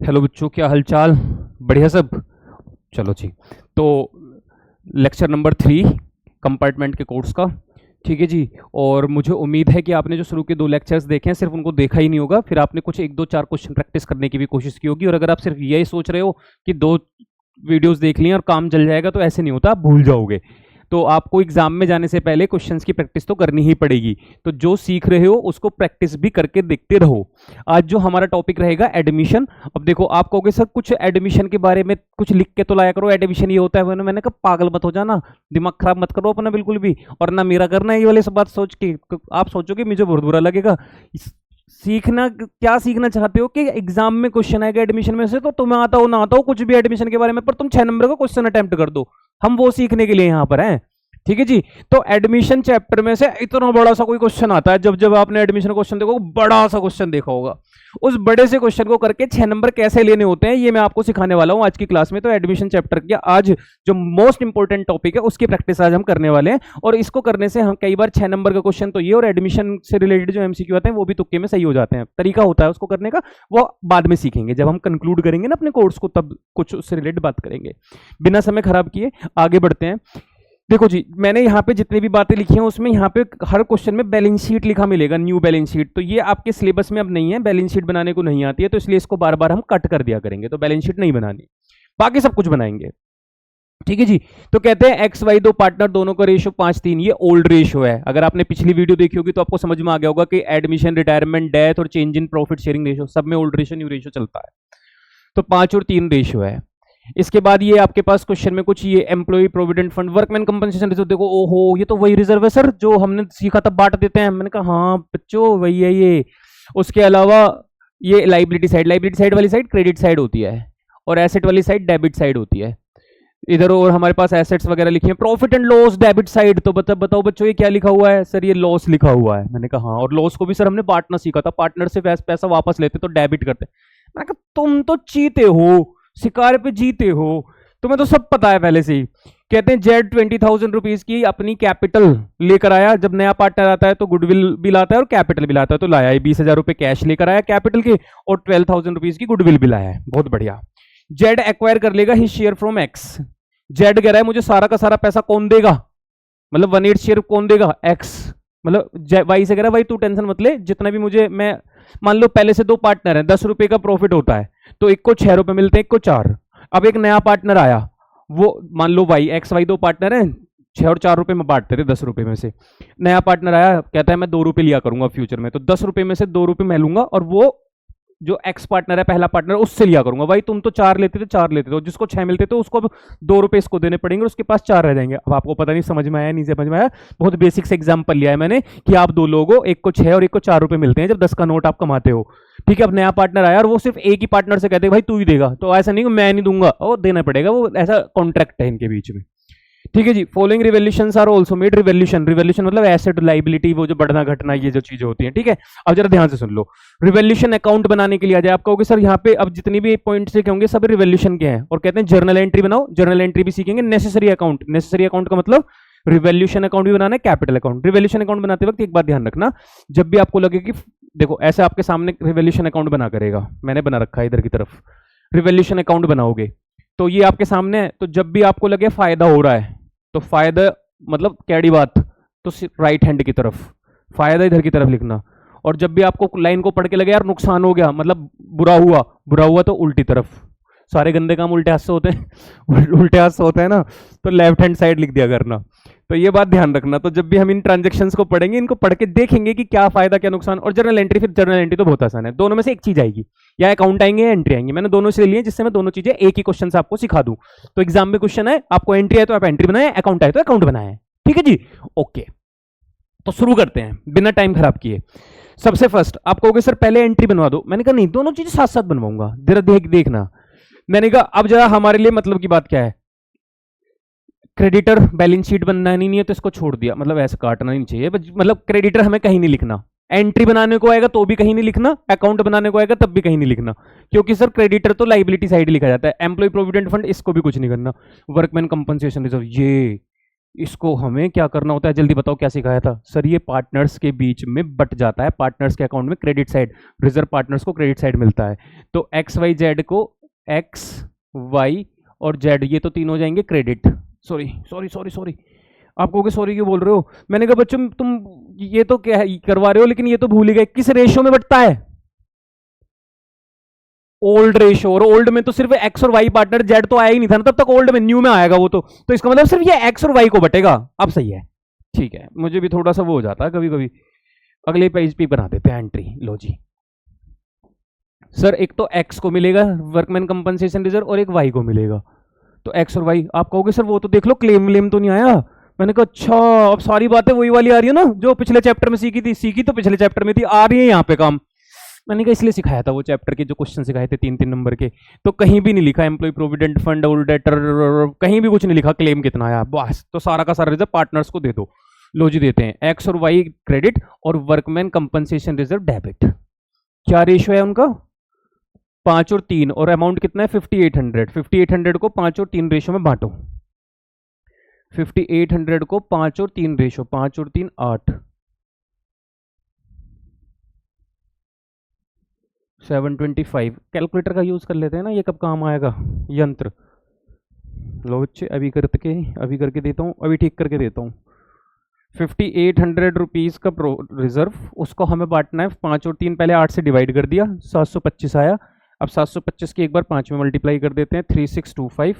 Hello बच्चों, क्या हालचाल? बढ़िया सब। चलो जी। तो लेक्चर नंबर 3 कंपार्टमेंट के कोर्स का, ठीक है जी। और मुझे उम्मीद है कि आपने जो शुरू के 2 लेक्चर्स देखे हैं सिर्फ उनको देखा ही नहीं होगा, फिर आपने कुछ 1 2 4 क्वेश्चन प्रैक्टिस करने की भी कोशिश की होगी। और अगर आप सिर्फ यही सोच रहे हो कि 2 वीडियोस देख ली और काम चल जाएगा, तो ऐसे नहीं होता, आप भूल जाओगे। तो आपको एग्जाम में जाने से पहले क्वेश्चंस की प्रैक्टिस तो करनी ही पड़ेगी। तो जो सीख रहे हो उसको प्रैक्टिस भी करके देखते रहो। आज जो हमारा टॉपिक रहेगा एडमिशन। अब देखो, आप कहोगे सर कुछ एडमिशन के बारे में कुछ लिख के तो लाया करो, एडमिशन ये होता है। मैंने कहा पागल मत हो जाना, दिमाग खराब मत करो अपना बिल्कुल भी, और ना मेरा करना है ये वाली सब बात सोच के। आप सोचोगे मुझे बहुत बुरा लगेगा। सीखना क्या सीखना चाहते हो कि एग्जाम में क्वेश्चन आएगा एडमिशन में से, तो तुम्हें आता हो ना आता हो कुछ भी एडमिशन के बारे में, पर तुम 6 नंबर का क्वेश्चन अटेम्प्ट कर दो। हम वो सीखने के लिए यहां पर हैं, ठीक है जी। तो एडमिशन चैप्टर में से इतना बड़ा सा कोई क्वेश्चन आता है, जब जब आपने एडमिशन क्वेश्चन देखो, बड़ा सा क्वेश्चन देखा होगा, उस बड़े से क्वेश्चन को करके 6 नंबर कैसे लेने होते हैं ये मैं आपको सिखाने वाला हूं आज की क्लास में। तो एडमिशन चैप्टर की आज जो मोस्ट इंपॉर्टेंट टॉपिक है उसकी प्रैक्टिस आज हम करने वाले हैं। और इसको करने से हम कई बार 6 नंबर का क्वेश्चन तो ये, और एडमिशन से रिलेटेड जो एमसीक्यू आते हैं वो भी तुक्के में सही हो जाते हैं। तरीका होता है उसको करने का, वो बाद में सीखेंगे जब हम कंक्लूड करेंगे ना अपने कोर्स को, तब कुछ उससे रिलेटेड बात करेंगे। बिना समय खराब किए आगे बढ़ते हैं। देखो जी, मैंने यहाँ पे जितनी भी बातें लिखी हैं उसमें यहाँ पे हर क्वेश्चन में बैलेंस शीट लिखा मिलेगा, न्यू बैलेंस शीट। तो ये आपके सिलेबस में अब नहीं है, बैलेंस शीट बनाने को नहीं आती है, तो इसलिए इसको बार बार हम कट कर दिया करेंगे। तो बैलेंस शीट नहीं बनानी, बाकी सब कुछ बनाएंगे, ठीक है जी। तो कहते हैं एक्स वाई 2 पार्टनर दोनों का रेशियो 5:3, ये ओल्ड रेशियो है। अगर आपने पिछली वीडियो देखी होगी तो आपको समझ में आ गया होगा कि एडमिशन, रिटायरमेंट, डेथ और change in profit sharing ratio सब में ओल्ड रेशियो न्यू रेशियो चलता है। तो 5 और 3 रेशियो है। इसके बाद ये आपके पास क्वेश्चन में कुछ ये employ provident fund, workman compensation reserve. देखो, ओहो, ये तो वही रिजर्व है सर जो हमने सीखा था, बांट देते हैं। मैंने कहा हाँ बच्चों वही है ये। उसके अलावा ये लाइबिलिटी साइड वाली साइड क्रेडिट साइड होती है, और एसेट वाली साइड डेबिट साइड होती है इधर। और हमारे पास एसेट्स वगैरह लिखी है, profit and loss debit side. तो बताओ बच्चों ये क्या लिखा हुआ है? सर ये लॉस लिखा हुआ है। मैंने कहा हाँ, और लॉस को भी सर हमने बांटना सीखा था, पार्टनर से पैसा वापस लेते तो डेबिट करते। मैंने कहा तुम तो चीते हो, शिकार पे जीते हो, तुम्हें तो सब पता है पहले से ही। कहते हैं जेड 20,000 रुपीज की अपनी कैपिटल लेकर आया। जब नया पार्टनर आता है तो गुडविल भी लाता है और कैपिटल भी लाता है। तो लाया 20,000 रुपए कैश लेकर आया कैपिटल के, और 12,000 रुपीज की गुडविल भी लाया है, बहुत बढ़िया। जेड एक्वायर कर लेगा his share from x. Z कह रहा है मुझे सारा का सारा पैसा कौन देगा, मतलब 1/8 शेयर कौन देगा? एक्स। मतलब वाई से कह रहा है भाई तू टेंशन मत ले, जितना भी मुझे, मैं मान लो पहले से 2 पार्टनर है, 10 रुपए का प्रॉफिट होता है, तो एक को 6 रुपए मिलते हैं, एक को 4। अब एक नया पार्टनर आया, वो मान लो वाई, एक्स वाई 2 पार्टनर हैं, 6 और 4 रुपए में बांटते थे 10 रुपए में से। नया पार्टनर आया, कहता है मैं 2 रुपए लिया करूंगा फ्यूचर में, तो 10 रुपए में से 2 रुपए मैं लूंगा, और वो जो एक्स पार्टनर है पहला पार्टनर उससे लिया करूंगा। भाई तुम तो 4 लेते थे, 4 लेते थे, जिसको 6 मिलते थे उसको 2 रुपए इसको देने पड़ेंगे, उसके पास 4 रह जाएंगे। अब आपको पता नहीं समझ में आया नहीं समझ में आया, बहुत बेसिक से एग्जांपल लिया है मैंने कि आप 2 लोग हो, एक को 6 और एक को 4 रुपए मिलते हैं जब 10 का नोट आप कमाते हो, ठीक है। अब नया पार्टनर आया और वो सिर्फ एक ही पार्टनर से कहते हैं भाई तू ही देगा, तो ऐसा नहीं कि मैं नहीं दूंगा, वो देना पड़ेगा, वो ऐसा कॉन्ट्रैक्ट है इनके बीच में, ठीक है जी। Following revolutions are also made. Revolution मतलब एसेट लाइबिलिटी, वो जो बढ़ना घटना ये जो चीजें होती हैं, ठीक है। अब जरा ध्यान से सुन लो, रिवोल्यूशन अकाउंट बनाने के लिए आ जाए। आप कहोगे सर यहाँ पे अब जितनी भी पॉइंट्स लिखे होंगे सब रिवोल्यूशन के हैं, और कहते हैं जर्नल एंट्री बनाओ, जर्नल एंट्री भी सीखेंगे। नेसेसरी अकाउंट का मतलब रिवोल्यूशन अकाउंट भी बनाना है, कैपिटल अकाउंट। रिवोल्यूशन अकाउंट बनाते वक्त एक बात ध्यान रखना, जब भी आपको लगे कि देखो ऐसे आपके सामने रिवोल्यूशन अकाउंट बना करेगा, मैंने बना रखा है इधर की तरफ, रिवोल्यूशन अकाउंट बनाओगे तो ये आपके सामने है। तो जब भी आपको लगे फायदा हो रहा है, तो फायदा मतलब कैडी बात, तो राइट हैंड की तरफ, फायदा इधर की तरफ लिखना। और जब भी आपको लाइन को पढ़ के लगे यार नुकसान हो गया, मतलब बुरा हुआ तो उल्टी तरफ। सारे गंदे काम उल्टे हाथ से होते हैं उल्टे हाथ से होता है ना, तो लेफ्ट हैंड साइड लिख दिया करना। तो ये बात ध्यान रखना। तो जब भी हम इन ट्रांजेक्शन्स को पढ़ेंगे, इनको पढ़ के देखेंगे कि क्या फायदा क्या नुकसान, और जर्नल एंट्री। फिर जर्नल एंट्री तो बहुत आसान है, दोनों में से एक चीज आएगी, या अकाउंट आएंगे या एंट्री आएंगे। मैंने दोनों से लिए जिससे मैं दोनों चीजें एक ही क्वेश्चन से आपको सिखा दूं। तो एग्जाम में क्वेश्चन है, आपको एंट्री है तो आप एंट्री बनाए, अकाउंट है तो अकाउंट बनाए, ठीक है जी। ओके, तो शुरू करते हैं बिना टाइम खराब किए। सबसे फर्स्ट आप कहोगे सर पहले एंट्री बनवा दो। मैंने कहा नहीं, दोनों चीजें साथ साथ बनवाऊंगा, देखना। मैंने कहा अब जरा हमारे लिए मतलब की बात क्या है, क्रेडिटर बैलेंस शीट बनना नहीं है तो इसको छोड़ दिया, मतलब ऐसे काटना नहीं चाहिए, मतलब क्रेडिटर हमें कहीं नहीं लिखना, एंट्री बनाने को आएगा तो भी कहीं नहीं लिखना, अकाउंट बनाने को आएगा तब भी कहीं नहीं लिखना, क्योंकि सर क्रेडिटर तो लाइबिलिटी साइड लिखा जाता है। एम्प्लॉय प्रोविडेंट फंड इसको भी कुछ नहीं करना। वर्कमैन कंपनसेशन रिजर्व, ये इसको हमें क्या करना होता है, जल्दी बताओ क्या सिखाया था सर? ये पार्टनर्स के बीच में बट जाता है, पार्टनर्स के अकाउंट में क्रेडिट साइड, रिजर्व पार्टनर्स को क्रेडिट साइड मिलता है। तो एक्स वाई जेड को एक्स वाई और जेड ये तो तीन हो जाएंगे credit. Sorry sorry sorry sorry, आप कहोगे सॉरी क्यों बोल रहे हो? मैंने कहा बच्चों तुम ये तो क्या करवा रहे हो, लेकिन ये तो भूल ही गए किस रेशियो में बटता है? Old ratio. और ओल्ड में तो सिर्फ एक्स और वाई पार्टनर, जेड तो आया ही नहीं था ना तब तक, ओल्ड में न्यू में आएगा वो तो इसका मतलब सिर्फ ये एक्स और वाई को बटेगा। अब सही है, ठीक है, मुझे भी थोड़ा सा वो हो जाता है कभी कभी। अगले पेज पे बना देते हैं एंट्री। लो जी सर, एक तो एक्स को मिलेगा वर्कमैन कंपनसेशन रिजर्व और एक वाई को मिलेगा। तो एक्स और वाई, आप कहोगे सर वो तो देख लो क्लेम व्लेम तो नहीं आया। मैंने कहा अच्छा, अब सारी बातें वही वाली आ रही है ना जो पिछले चैप्टर में सीखी थी, सीखी तो पिछले चैप्टर में थी, आ रही है यहाँ पे काम। मैंने कहा इसलिए सिखाया था वो चैप्टर के जो क्वेश्चन सिखाए थे 3-3 नंबर के, तो कहीं भी नहीं लिखा employ provident fund old debtor, कहीं भी कुछ नहीं लिखा क्लेम कितना आया, बस तो सारा का सारा रिजर्व पार्टनर्स को दे दो। लो जी देते हैं, एक्स और वाई क्रेडिट और वर्कमैन कंपनसेशन रिजर्व डेबिट। क्या रेशियो है उनका? 5 और 3, और अमाउंट कितना है 5800। 5800 को 5 और 3 रेशियो में बांटो। 5800 को 5 और 3 रेशियो, 5 और 3 8, 725। कैलकुलेटर का यूज कर लेते हैं ना, ये कब काम आएगा यंत्र। लो बच्चे अभी करके देता हूँ, अभी ठीक करके देता हूँ। 5800 रुपीज़ का रिजर्व, उसको हमें बांटना है 5 और 3, पहले 8 से डिवाइड कर दिया, 725 आया। अब 725 की एक बार 5 में मल्टीप्लाई कर देते हैं, 3625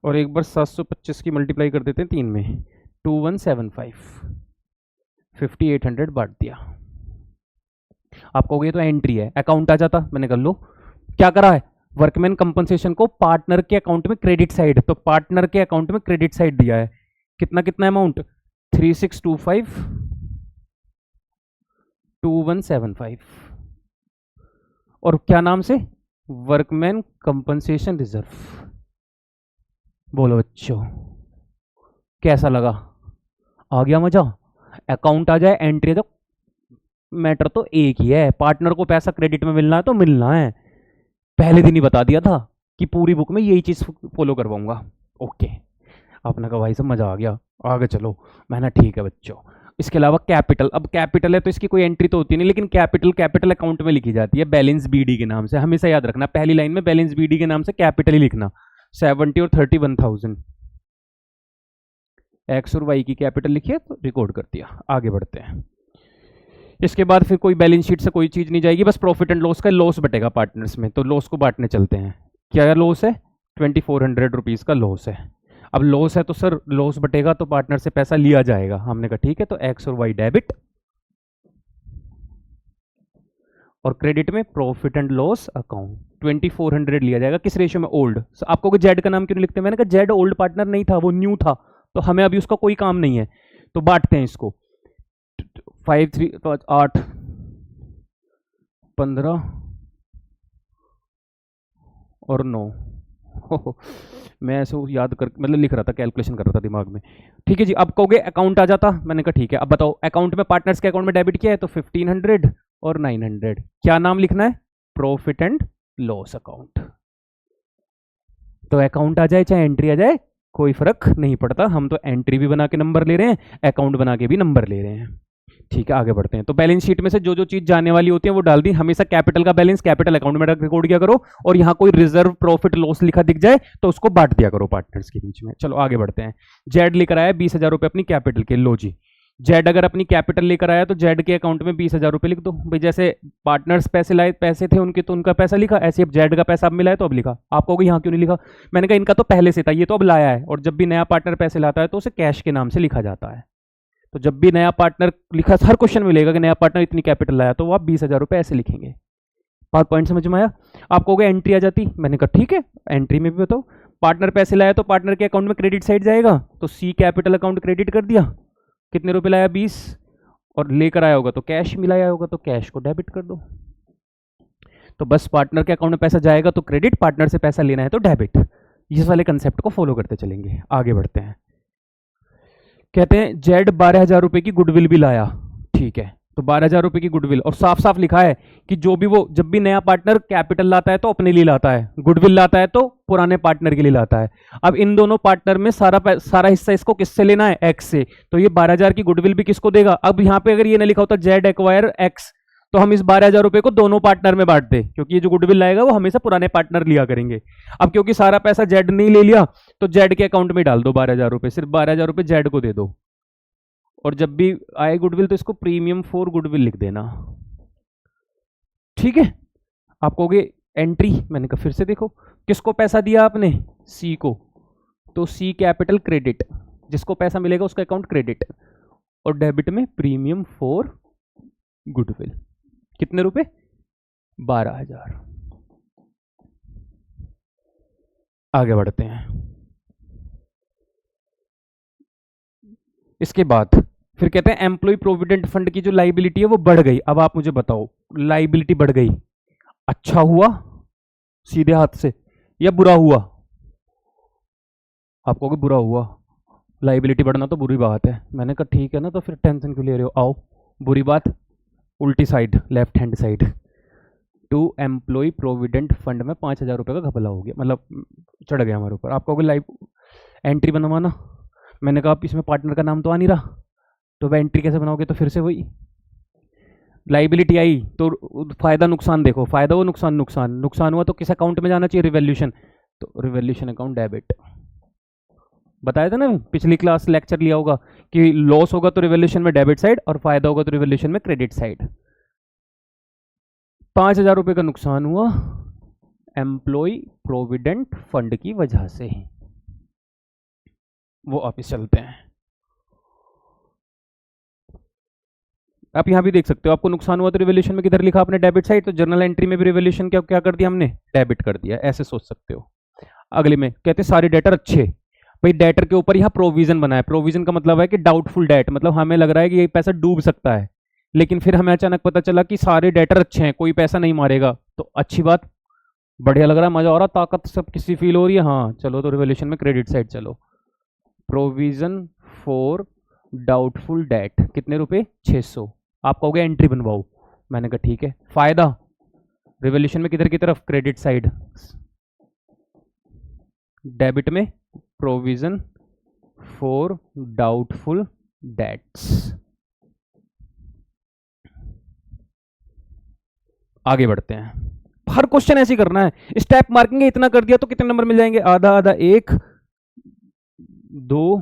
और एक बार 725 की मल्टीप्लाई कर देते हैं 3 में, 2175। 5800 बांट दिया। आप कहोगे तो एंट्री है, अकाउंट आ जाता, मैंने कर लो। क्या करा है? वर्कमैन कंपनसेशन को पार्टनर के अकाउंट में क्रेडिट साइड, तो पार्टनर के अकाउंट में क्रेडिट साइड दिया है। कितना कितना अमाउंट? 3625 2175। और क्या नाम से? Workman compensation reserve. बोलो बच्चों कैसा लगा? आ गया मजा? अकाउंट आ जाए एंट्री, तो मैटर तो एक ही है, पार्टनर को पैसा क्रेडिट में मिलना है तो मिलना है। पहले दिन ही बता दिया था कि पूरी बुक में यही चीज फॉलो करवाऊंगा। ओके, आपने कहा भाई सब मजा आ गया, आगे चलो। मैंने ठीक है बच्चों। इसके अलावा कैपिटल, अब कैपिटल है तो इसकी कोई एंट्री तो होती नहीं, लेकिन कैपिटल अकाउंट में लिखी जाती है बैलेंस बीडी के नाम से। हमेशा याद रखना, पहली लाइन में बैलेंस बीडी के नाम से कैपिटल ही लिखना। 70 और 31,000 एक्स और वाई की कैपिटल लिखिए तो रिकॉर्ड कर दिया। आगे बढ़ते हैं। इसके बाद फिर कोई बैलेंस शीट से कोई चीज नहीं जाएगी, बस प्रॉफिट एंड लॉस का लॉस बटेगा पार्टनर्स में, तो लॉस को बांटने चलते हैं। क्या लॉस है? 2400 रुपीज़ का लॉस है। अब लॉस है तो सर लॉस बटेगा तो पार्टनर से पैसा लिया जाएगा। हमने कहा ठीक है, तो एक्स और वाई डेबिट, और क्रेडिट में प्रॉफिट एंड लॉस अकाउंट 2400 लिया जाएगा। किस रेशियो में? ओल्ड। आपको जेड का नाम क्यों लिखते हैं? मैंने कहा जेड ओल्ड पार्टनर नहीं था, वो न्यू था, तो हमें अभी उसका कोई काम नहीं है, तो बांटते हैं इसको। 5 3 तो 8 15 और 9। मैं ऐसे याद कर मतलब लिख रहा था, कैलकुलेशन कर रहा था दिमाग में। ठीक है जी, अब कहोगे अकाउंट आ जाता, मैंने कहा ठीक है। अब बताओ अकाउंट में पार्टनर्स के अकाउंट में डेबिट किया है तो 1500 और 900। क्या नाम लिखना है? Profit and loss account. तो अकाउंट आ जाए चाहे एंट्री आ जाए कोई फर्क नहीं पड़ता, हम तो एंट्री भी बना के नंबर ले रहे हैं, अकाउंट बना के भी नंबर ले रहे हैं। ठीक है, आगे बढ़ते हैं। तो बैलेंस शीट में से जो जो चीज जाने वाली होती है वो डाल दी। हमेशा कैपिटल का बैलेंस कैपिटल अकाउंट में रिकॉर्ड किया करो, और यहाँ कोई रिजर्व प्रॉफिट लॉस लिखा दिख जाए तो उसको बांट दिया करो पार्टनर्स के बीच में। चलो आगे बढ़ते हैं। जेड लेकर आया 20,000 रुपए अपनी कैपिटल के। लो जी, जेड अगर अपनी कैपिटल लेकर आया तो जेड के अकाउंट में 20,000 रुपए लिख दो भाई। जैसे पार्टनर्स पैसे लाए, पैसे थे उनके तो उनका पैसा लिखा, ऐसे अब जेड का पैसा अब मिला है तो अब लिखा। आप कहोगे यहाँ क्यों नहीं लिखा? मैंने कहा इनका तो पहले से था, ये तो अब लाया है, और जब भी नया पार्टनर पैसे लाता है तो उसे कैश के नाम से लिखा जाता है। तो जब भी नया पार्टनर लिखा, हर क्वेश्चन मिलेगा कि नया पार्टनर इतनी कैपिटल लाया, तो वो आप 20,000 रुपए ऐसे लिखेंगे। पावर पॉइंट समझ में आया? आप कहोगे एंट्री आ जाती, मैंने कहा ठीक है, एंट्री में भी बताओ। पार्टनर पैसे लाया तो पार्टनर के अकाउंट में क्रेडिट साइड जाएगा, तो सी कैपिटल अकाउंट क्रेडिट कर दिया। कितने रुपए लाया? 20, और लेकर आया होगा तो कैश मिलाया होगा तो कैश को डेबिट कर दो। तो बस पार्टनर के अकाउंट में पैसा जाएगा तो क्रेडिट, पार्टनर से पैसा लेना है तो डेबिट। इस वाले कंसेप्ट को फॉलो करते चलेंगे। आगे बढ़ते हैं। कहते हैं जेड 12,000 रुपए की गुडविल भी लाया। ठीक है, तो 12,000 रुपए की गुडविल, और साफ साफ लिखा है कि जो भी वो जब भी नया पार्टनर कैपिटल लाता है तो अपने लिए लाता है, गुडविल लाता है तो पुराने पार्टनर के लिए लाता है। अब इन दोनों पार्टनर में सारा हिस्सा इसको किससे लेना है, एक्स से, तो ये 12,000 की गुडविल भी किसको देगा। अब यहाँ पे अगर ये ना लिखा होता जेड एक्वायर एक्स, तो हम इस 12,000 रुपए को दोनों पार्टनर में बांट दे, क्योंकि ये जो गुडविल लाएगा वो हमेशा पुराने पार्टनर लिया करेंगे। अब क्योंकि सारा पैसा जेड नहीं ले लिया, तो जेड के अकाउंट में डाल दो 12,000 रुपए, सिर्फ 12,000 रुपए जेड को दे दो, और जब भी आए गुडविल तो इसको प्रीमियम फॉर गुडविल लिख देना। ठीक है, आप कहोगे एंट्री, मैंने कहा फिर से देखो, किसको पैसा दिया आपने, सी को, तो सी कैपिटल क्रेडिट, जिसको पैसा मिलेगा उसका अकाउंट क्रेडिट, और डेबिट में प्रीमियम फॉर गुडविल, कितने रुपए, 12,000। आगे बढ़ते हैं। इसके बाद फिर कहते हैं एम्प्लॉय प्रोविडेंट फंड की जो लाइबिलिटी है वो बढ़ गई। अब आप मुझे बताओ, लाइबिलिटी बढ़ गई, अच्छा हुआ सीधे हाथ से या बुरा हुआ। आप कहोगे बुरा हुआ, लाइबिलिटी बढ़ना तो बुरी बात है। मैंने कहा ठीक है ना, तो फिर टेंशन क्यों ले रहे हो, आओ बुरी बात, उल्टी side, left hand side, to employ provident fund में 5,000 रुपये का घपला हो गया, मतलब चढ़ गया हमारे ऊपर। आप कहोगे लाइव एंट्री बनवाना, मैंने कहा आप इसमें पार्टनर का नाम तो आ नहीं रहा, तो वह एंट्री कैसे बनाओगे, तो फिर से वही लाइबिलिटी आई तो फायदा नुकसान देखो, फायदा हो नुकसान, नुकसान हुआ तो किस अकाउंट में जाना चाहिए, रिवैल्यूएशन, तो रिवैल्यूएशन अकाउंट डेबिट। बताया था ना, पिछली क्लास लेक्चर लिया होगा कि लॉस होगा तो रिवैल्यूएशन में डेबिट साइड, और फायदा होगा तो रिवैल्यूएशन में क्रेडिट साइड। 5,000 रुपये का नुकसान हुआ एम्प्लॉय प्रोविडेंट फंड की वजह से, वो वापिस चलते हैं। आप यहां भी देख सकते हो, आपको नुकसान हुआ तो रिवैल्यूएशन में किधर लिखा आपने, डेबिट साइड, तो जर्नल एंट्री में भी रिवैल्यूएशन क्या कर दिया हमने, डेबिट कर दिया, ऐसे सोच सकते हो। अगले में कहते हैं सारे डेटर अच्छे, भाई डेटर के ऊपर यहाँ प्रोविजन बना है, प्रोविजन का मतलब है कि डाउटफुल डेट, मतलब हमें लग रहा है कि ये पैसा डूब सकता है, लेकिन फिर हमें अचानक पता चला कि सारे डेटर अच्छे हैं, कोई पैसा नहीं मारेगा, तो अच्छी बात, बढ़िया लग रहा है, मजा आ रहा, ताकत सब किसी फील हो रही है, हाँ चलो, तो रिवैल्यूएशन में क्रेडिट साइड चलो। प्रोविजन फॉर डाउटफुल डेट कितने रुपए, 600। आप कहोगे एंट्री बनवाओ, मैंने कहा ठीक है। फायदा रिवैल्यूएशन में किधर की तरफ, क्रेडिट साइड, डेबिट में प्रोविजन फॉर डाउटफुल डेट्स। आगे बढ़ते हैं, हर क्वेश्चन ऐसे करना है, स्टेप मार्किंग इतना कर दिया तो कितने नंबर मिल जाएंगे, आधा आधा, 1 2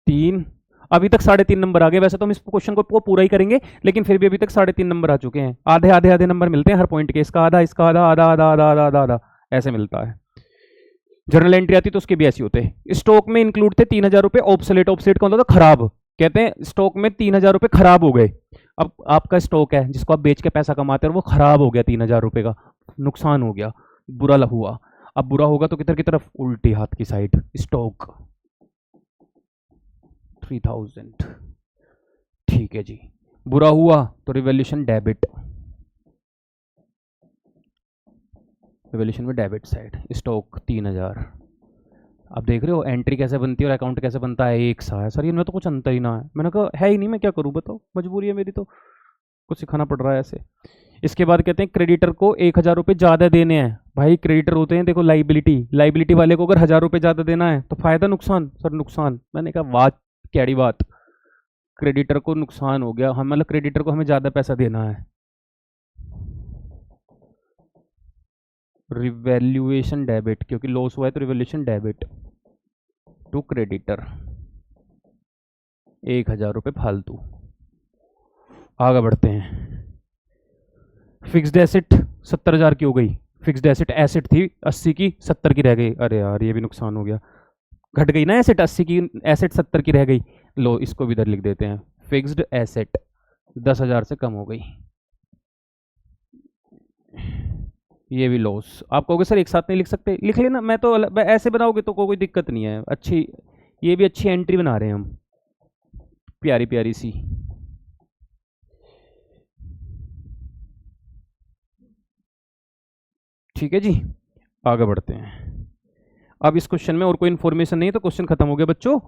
3, अभी तक 3.5 नंबर आ गए। वैसे तो हम इस क्वेश्चन को पूरा ही करेंगे, लेकिन फिर भी अभी तक 3.5 नंबर आ चुके हैं। आधे आधे आधे नंबर मिलते हैं हर पॉइंट के, इसका आधा, इसका आधा, आधा आधा आधा आधा आधा आधा, ऐसे मिलता है। जर्नल एंट्री आती तो उसके भी ऐसे होते हैं। स्टॉक में इंक्लूड थे 3,000 रुपए, ऑब्सोलेट, ऑब्सोलेट का मतलब था खराब, कहते हैं स्टॉक में 3,000 रुपए खराब हो गए। अब आपका स्टॉक है जिसको आप बेच के पैसा कमाते हैं, वो खराब हो गया, 3,000 रुपए का नुकसान हो गया, बुरा हुआ। अब बुरा होगा तो किधर की तरफ, उल्टी हाथ की साइड, स्टॉक 3,000, ठीक है जी। बुरा हुआ तो रिवैल्यूएशन डेबिट, रिवैल्यूएशन में डेबिट साइड, स्टॉक 3,000। अब देख रहे हो एंट्री कैसे बनती है और अकाउंट कैसे बनता है, एक सा है सर, इनमें तो कुछ अंतर ही ना है। मैंने कहा है ही नहीं, मैं क्या करूं बताओ, मजबूरी है मेरी, तो कुछ सिखाना पड़ रहा है ऐसे। इसके बाद कहते हैं क्रेडिटर को 1,000 रुपये ज़्यादा देने हैं। भाई क्रेडिटर होते हैं देखो लाइबिलिटी, लाइबिलिटी वाले को अगर 1,000 रुपये ज़्यादा देना है तो फायदा नुकसान, सर नुकसान। मैंने कहा बात कैडी बात, क्रेडिटर को नुकसान हो गया, हम मतलब क्रेडिटर को हमें ज़्यादा पैसा देना है। रिवैल्यूएशन डेबिट, क्योंकि लॉस हुआ है तो रिवैल्यूएशन डेबिट टू क्रेडिटर, 1,000 रुपये फालतू। आगे बढ़ते हैं। फिक्स्ड एसेट 70,000 की हो गई, फिक्स्ड एसेट एसेट थी 80 की, 70 की रह गई, अरे यार ये भी नुकसान हो गया, घट गई ना एसेट, 80 की एसेट 70 की रह गई। लो इसको भी इधर लिख देते हैं, फिक्स्ड एसेट 10,000 से कम हो गई, ये भी लॉस। आप कहोगे सर एक साथ नहीं लिख सकते, लिख लेना, मैं तो ऐसे बनाओगे तो कोई दिक्कत नहीं है, अच्छी, ये भी अच्छी एंट्री बना रहे हैं हम, प्यारी प्यारी सी। ठीक है जी, आगे बढ़ते हैं। अब इस क्वेश्चन में और कोई इन्फॉर्मेशन नहीं है तो क्वेश्चन खत्म हो गया बच्चों।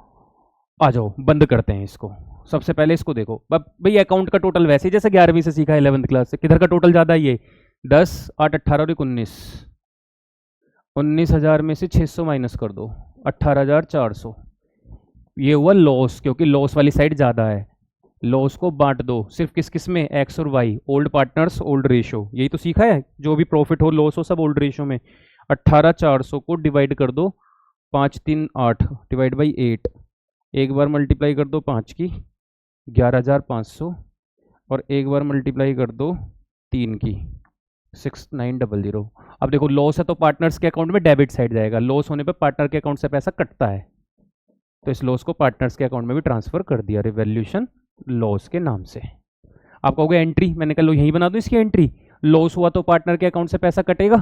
आ जाओ बंद करते हैं इसको। सबसे पहले इसको देखो भाई, अकाउंट का टोटल वैसे ही जैसे 11वीं से सीखा है 11th क्लास से, किधर का टोटल ज़्यादा है ये 10 8 18 और 19, 19,000 में से 600 माइनस कर दो 18,400, ये हुआ लॉस, क्योंकि लॉस वाली साइड ज़्यादा है। लॉस को बांट दो सिर्फ किस किस में, एक्स और Y, old partners old ratio, यही तो सीखा है, जो भी प्रॉफिट हो लॉस हो सब ओल्ड रेशो में। 18,400 को डिवाइड कर दो 5 3 8 डिवाइड बाई 8, एक बार मल्टीप्लाई कर दो 5 की 11,500, और एक बार मल्टीप्लाई कर दो 3 की 6,900। अब देखो लॉस है तो पार्टनर्स के अकाउंट में डेबिट साइड जाएगा, लॉस होने पे पार्टनर के अकाउंट से पैसा कटता है, तो इस लॉस को पार्टनर्स के अकाउंट में भी ट्रांसफर कर दिया रिवैल्यूएशन लॉस के नाम से। आप कहोगे एंट्री, मैंने कहा लो यहीं बना दो इसकी एंट्री, लॉस हुआ तो पार्टनर के अकाउंट से पैसा कटेगा,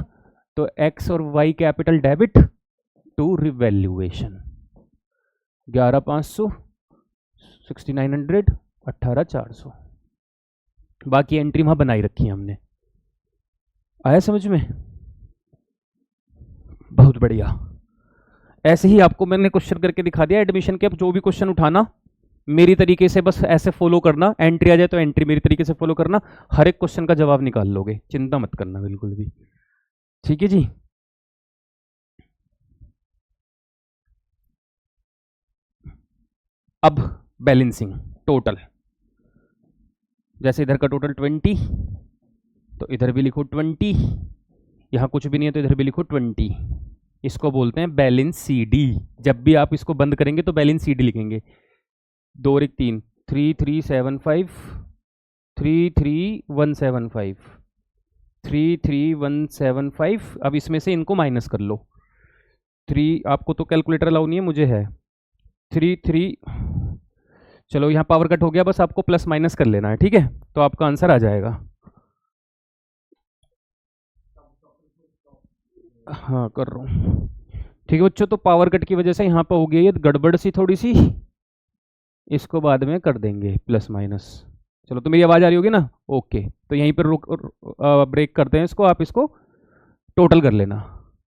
तो एक्स और Y capital debit to revaluation, 11,500 6,900 18,400, बाकी एंट्री वहां बनाई रखी है हमने। आया समझ में? बहुत बढ़िया। ऐसे ही आपको मैंने क्वेश्चन करके दिखा दिया एडमिशन के, अब जो भी क्वेश्चन उठाना मेरी तरीके से बस ऐसे फॉलो करना, एंट्री आ जाए तो एंट्री मेरी तरीके से फॉलो करना, हर एक क्वेश्चन का जवाब निकाल लोगे, चिंता मत करना बिल्कुल भी, ठीक है जी। अब बैलेंसिंग टोटल, जैसे इधर का टोटल 20, तो इधर भी लिखो 20, यहाँ कुछ भी नहीं है तो इधर भी लिखो 20, इसको बोलते हैं बैलेंस सी डी। जब भी आप इसको बंद करेंगे तो बैलेंस सी डी लिखेंगे, 2 और 1 3, 3375 33175 33175। अब इसमें से इनको माइनस कर लो, 3 आपको तो कैलकुलेटर अलाउ नहीं है, मुझे है 3 चलो यहाँ पावर कट हो गया, बस आपको प्लस माइनस कर लेना है, ठीक है, तो आपका आंसर आ जाएगा। हाँ कर रहा हूँ, ठीक है बच्चों, तो पावर कट की वजह से यहाँ पर हो गई ये गड़बड़ सी थोड़ी सी, इसको बाद में कर देंगे प्लस माइनस। चलो तो मेरी आवाज़ आ रही होगी ना? ओके, तो यहीं पर रुक ब्रेक करते हैं इसको, आप इसको टोटल कर लेना।